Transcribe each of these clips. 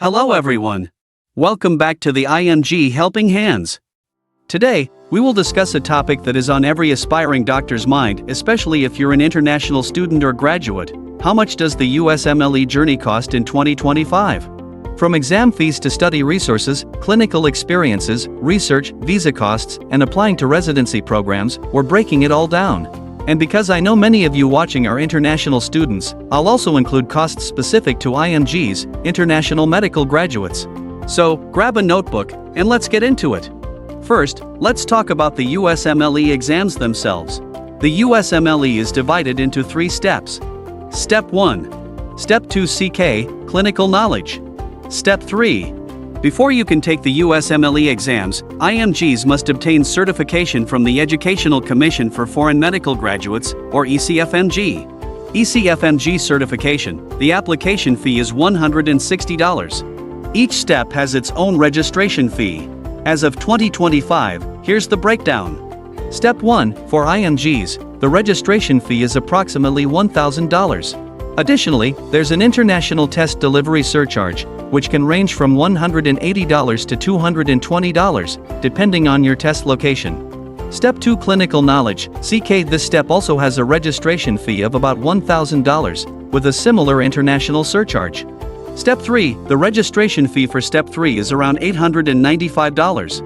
Hello everyone. Welcome back to the IMG Helping Hands. Today, we will discuss a topic that is on every aspiring doctor's mind, especially if you're an international student or graduate. How much does the USMLE journey cost in 2025? From exam fees to study resources, clinical experiences, research, visa costs, and applying to residency programs, we're breaking it all down. And because I know many of you watching are international students, I'll also include costs specific to IMGs, international medical graduates. So, grab a notebook, and let's get into it. First, let's talk about the USMLE exams themselves. The USMLE is divided into 3 steps. Step 1. Step 2 CK, Clinical Knowledge. Step 3. Before you can take the USMLE exams, IMGs must obtain certification from the Educational Commission for Foreign Medical Graduates, or ECFMG. ECFMG certification, the application fee is $160. Each step has its own registration fee. As of 2025, here's the breakdown. Step 1, for IMGs, the registration fee is approximately $1,000. Additionally, there's an international test delivery surcharge, which can range from $180 to $220, depending on your test location. Step 2 Clinical Knowledge, CK. This step also has a registration fee of about $1,000, with a similar international surcharge. Step 3, the registration fee for Step 3 is around $895.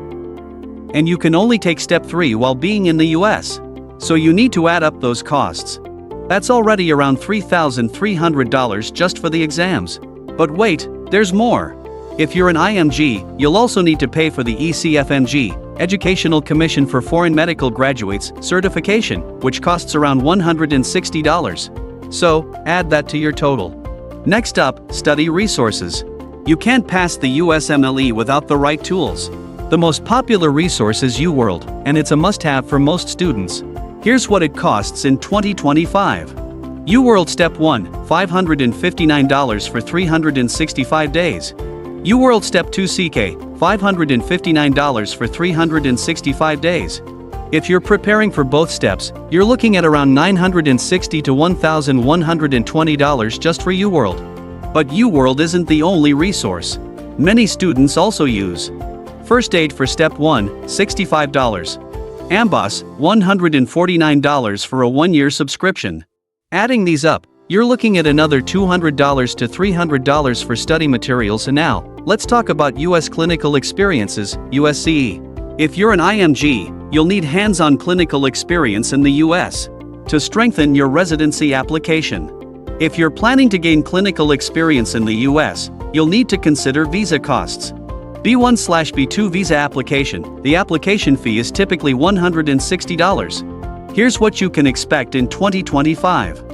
And you can only take Step 3 while being in the US. So you need to add up those costs. That's already around $3,300 just for the exams. But wait, there's more. If you're an IMG, you'll also need to pay for the ECFMG, Educational Commission for Foreign Medical Graduates, certification, which costs around $160. So, add that to your total. Next up, study resources. You can't pass the USMLE without the right tools. The most popular resource is UWorld, and it's a must-have for most students. Here's what it costs in 2025. UWorld Step 1, $559 for 365 days. UWorld Step 2 CK, $559 for 365 days. If you're preparing for both steps, you're looking at around $960 to $1,120 just for UWorld. But UWorld isn't the only resource. Many students also use First Aid for Step 1, $65. AMBOSS, $149 for a 1-year subscription. Adding these up, you're looking at another $200 to $300 for study materials. And now, let's talk about US Clinical Experiences, USCE. If you're an IMG, you'll need hands-on clinical experience in the US to strengthen your residency application. If you're planning to gain clinical experience in the US, you'll need to consider visa costs. B1/B2 visa application, the application fee is typically $160. Here's what you can expect in 2025.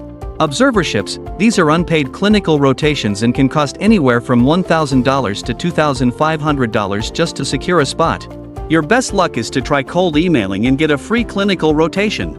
Observerships, these are unpaid clinical rotations and can cost anywhere from $1,000 to $2,500 just to secure a spot. Your best luck is to try cold emailing and get a free clinical rotation.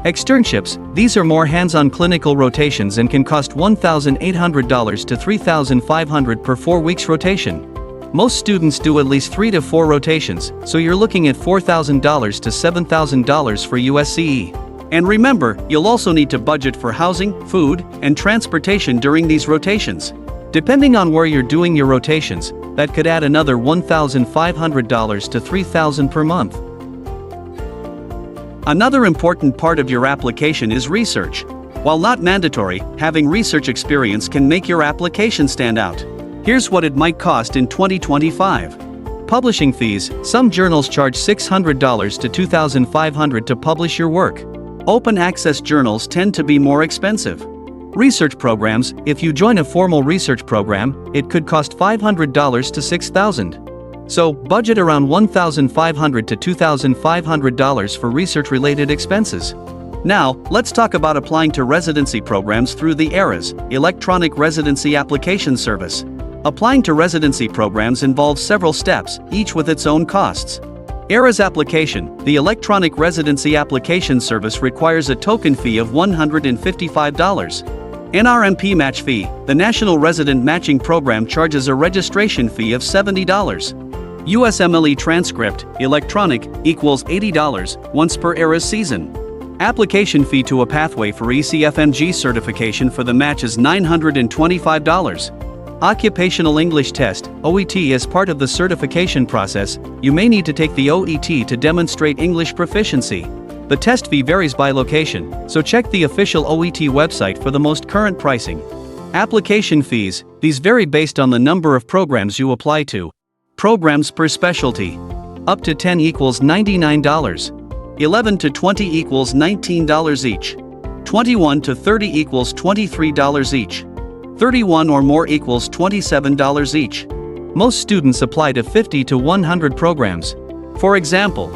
Externships, these are more hands-on clinical rotations and can cost $1,800 to $3,500 per 4 weeks rotation. Most students do at least 3 to 4 rotations, so you're looking at $4,000 to $7,000 for USCE. And remember, you'll also need to budget for housing, food, and transportation during these rotations. Depending on where you're doing your rotations, that could add another $1,500 to $3,000 per month. Another important part of your application is research. While not mandatory, having research experience can make your application stand out. Here's what it might cost in 2025. Publishing fees, some journals charge $600 to $2,500 to publish your work. Open access journals tend to be more expensive. Research programs, if you join a formal research program, it could cost $500 to $6,000. So, budget around $1,500 to $2,500 for research-related expenses. Now, let's talk about applying to residency programs through the ERAS, Electronic Residency Application Service. Applying to residency programs involves several steps, each with its own costs. ERAS application, the Electronic Residency Application Service, requires a token fee of $155. NRMP match fee, the National Resident Matching Program, charges a registration fee of $70. USMLE transcript, electronic, equals $80, once per ERAS season. Application fee to a pathway for ECFMG certification for the match is $925. Occupational English Test, OET. As part of the certification process, you may need to take the OET to demonstrate English proficiency. The test fee varies by location, so check the official OET website for the most current pricing. Application fees, these vary based on the number of programs you apply to. Programs per specialty. Up to 10 equals $99. 11 to 20 equals $19 each. 21 to 30 equals $23 each. 31 or more equals $27 each. Most students apply to 50 to 100 programs. For example,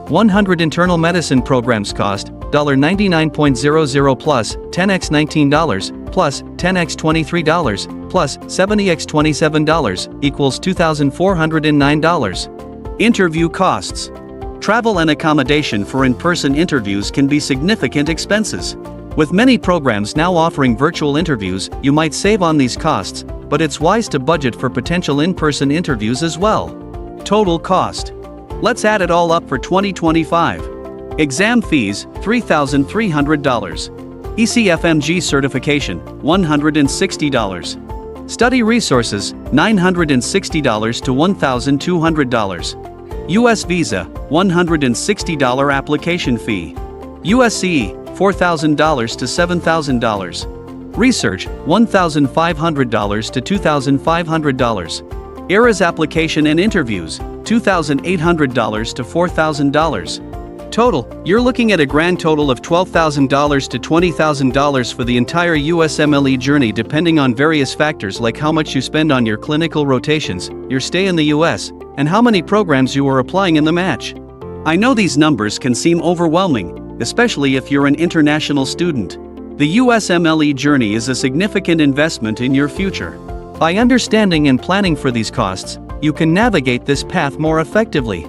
100 internal medicine programs cost $99.00 plus 10x $19 plus 10x $23 plus 70x $27 equals $2,409. Interview costs. Travel and accommodation for in-person interviews can be significant expenses. With many programs now offering virtual interviews, you might save on these costs, but it's wise to budget for potential in-person interviews as well. Total cost. Let's add it all up for 2025. Exam fees, $3,300. ECFMG certification, $160. Study resources, $960 to $1,200. US visa, $160 application fee. USCE, $4,000 to $7,000. Research, $1,500 to $2,500. ERAS application and interviews, $2,800 to $4,000. Total, you're looking at a grand total of $12,000 to $20,000 for the entire USMLE journey, depending on various factors like how much you spend on your clinical rotations, your stay in the US, and how many programs you are applying in the match. I know these numbers can seem overwhelming, especially if you're an international student. The USMLE journey is a significant investment in your future. By understanding and planning for these costs, you can navigate this path more effectively.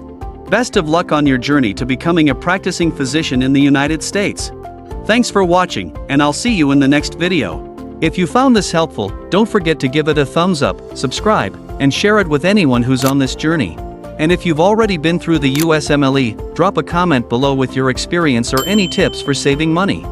Best of luck on your journey to becoming a practicing physician in the United States. Thanks for watching, and I'll see you in the next video. If you found this helpful, don't forget to give it a thumbs up, subscribe, and share it with anyone who's on this journey. And if you've already been through the USMLE, drop a comment below with your experience or any tips for saving money.